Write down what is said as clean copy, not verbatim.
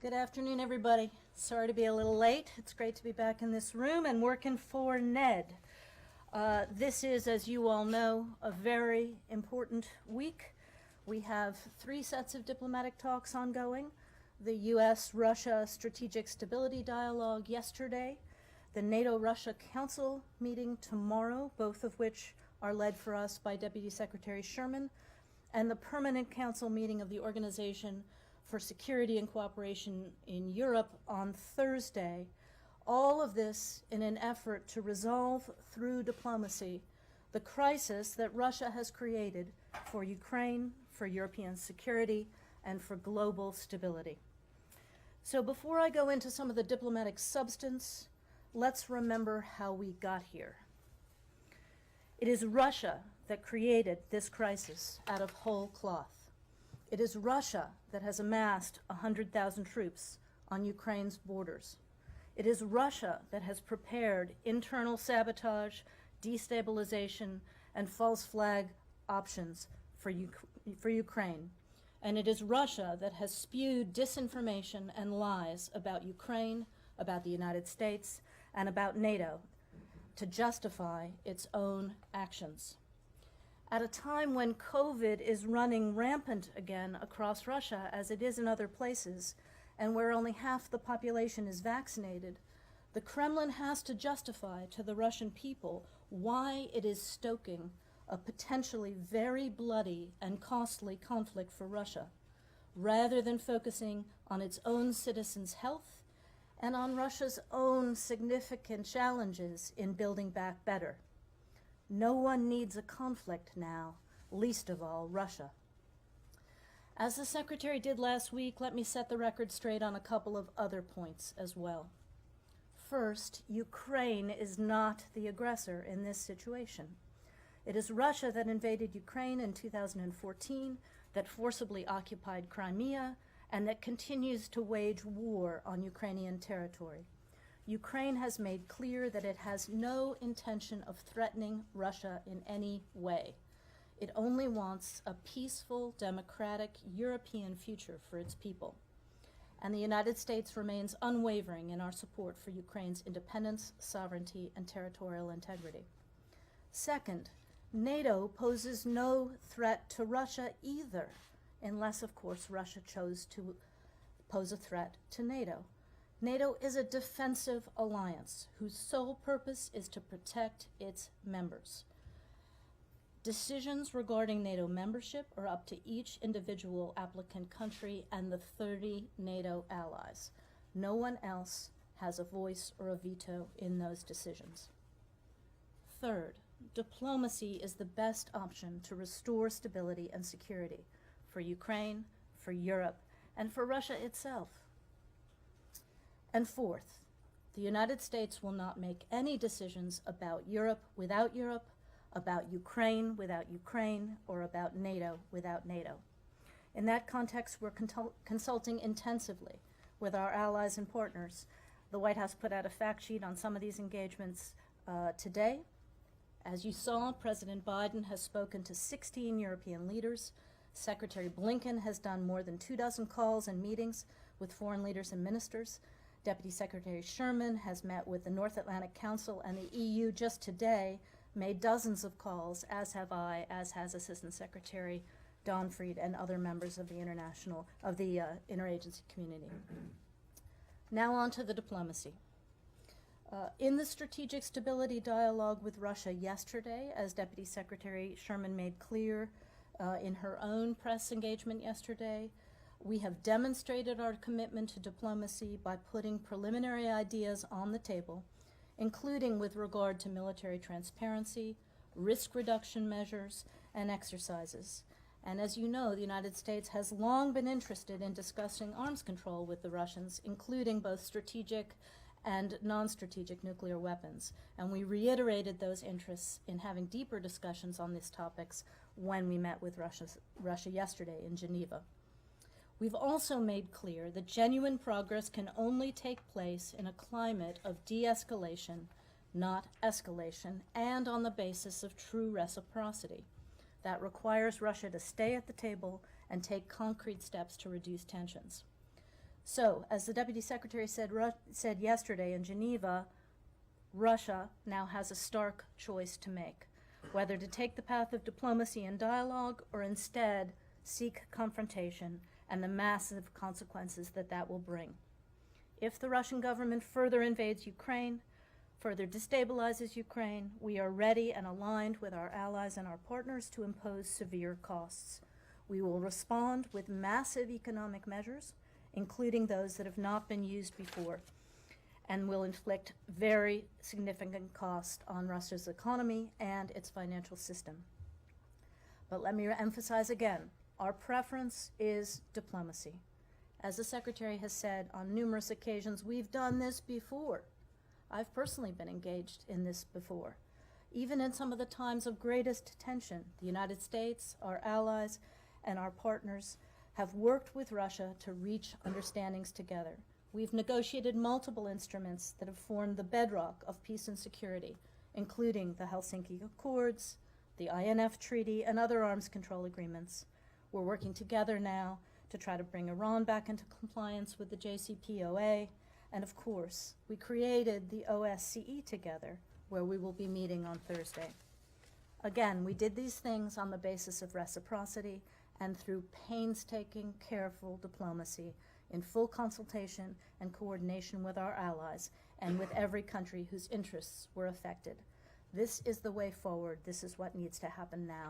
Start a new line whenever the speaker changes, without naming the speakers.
Good afternoon, everybody. Sorry to be a little late. It's great to be back in this room and working for Ned. This is, as you all know, a very important week. We have 3 sets of diplomatic talks ongoing. The U.S.-Russia Strategic Stability Dialogue yesterday, the NATO-Russia Council meeting tomorrow, both of which are led for us by Deputy Secretary Sherman, and the Permanent Council meeting of the Organization for Security and Cooperation in Europe on Thursday. All of this in an effort to resolve through diplomacy the crisis that Russia has created for Ukraine, for European security, and for global stability. So before I go into some of the diplomatic substance, let's remember how we got here. It is Russia that created this crisis out of whole cloth. It is Russia that has amassed 100,000 troops on Ukraine's borders. It is Russia that has prepared internal sabotage, destabilization, and false flag options for Ukraine. And it is Russia that has spewed disinformation and lies about Ukraine, about the United States, and about NATO to justify its own actions. At a time when COVID is running rampant again across Russia, as it is in other places, and where only half the population is vaccinated, the Kremlin has to justify to the Russian people why it is stoking a potentially very bloody and costly conflict for Russia, rather than focusing on its own citizens' health and on Russia's own significant challenges in building back better. No one needs a conflict now, least of all Russia. As the Secretary did last week, let me set the record straight on a couple of other points as well. First, Ukraine is not the aggressor in this situation. It is Russia that invaded Ukraine in 2014, that forcibly occupied Crimea, and that continues to wage war on Ukrainian territory. Ukraine has made clear that it has no intention of threatening Russia in any way. It only wants a peaceful, democratic, European future for its people. And the United States remains unwavering in our support for Ukraine's independence, sovereignty, and territorial integrity. Second, NATO poses no threat to Russia either, unless, of course, Russia chose to pose a threat to NATO. NATO is a defensive alliance whose sole purpose is to protect its members. Decisions regarding NATO membership are up to each individual applicant country and the 30 NATO allies. No one else has a voice or a veto in those decisions. Third, diplomacy is the best option to restore stability and security for Ukraine, for Europe, and for Russia itself. And fourth, the United States will not make any decisions about Europe without Europe, about Ukraine without Ukraine, or about NATO without NATO. In that context, we're consulting intensively with our allies and partners. The White House put out a fact sheet on some of these engagements today. As you saw, President Biden has spoken to 16 European leaders. Secretary Blinken has done more than 24 calls and meetings with foreign leaders and ministers. Deputy Secretary Sherman has met with the North Atlantic Council, and the EU just today made dozens of calls, as have I, as has Assistant Secretary Donfried and other members of the interagency community. Now on to the diplomacy. In the strategic stability dialogue with Russia yesterday, as Deputy Secretary Sherman made clear in her own press engagement yesterday, we have demonstrated our commitment to diplomacy by putting preliminary ideas on the table, including with regard to military transparency, risk reduction measures, and exercises. And as you know, the United States has long been interested in discussing arms control with the Russians, including both strategic and non-strategic nuclear weapons. And we reiterated those interests in having deeper discussions on these topics when we met with Russia yesterday in Geneva. We've also made clear that genuine progress can only take place in a climate of de-escalation, not escalation, and on the basis of true reciprocity. That requires Russia to stay at the table and take concrete steps to reduce tensions. So, as the Deputy Secretary said yesterday in Geneva, Russia now has a stark choice to make, whether to take the path of diplomacy and dialogue or instead seek confrontation and the massive consequences that that will bring. If the Russian government further invades Ukraine, further destabilizes Ukraine, we are ready and aligned with our allies and our partners to impose severe costs. We will respond with massive economic measures, including those that have not been used before, and will inflict very significant cost on Russia's economy and its financial system. But let me emphasize again, our preference is diplomacy. As the Secretary has said on numerous occasions, we've done this before. I've personally been engaged in this before. Even in some of the times of greatest tension, the United States, our allies, and our partners have worked with Russia to reach understandings together. We've negotiated multiple instruments that have formed the bedrock of peace and security, including the Helsinki Accords, the INF Treaty, and other arms control agreements. We're working together now to try to bring Iran back into compliance with the JCPOA, and of course, we created the OSCE together, where we will be meeting on Thursday. Again, we did these things on the basis of reciprocity and through painstaking, careful diplomacy in full consultation and coordination with our allies and with every country whose interests were affected. This is the way forward. This is what needs to happen now.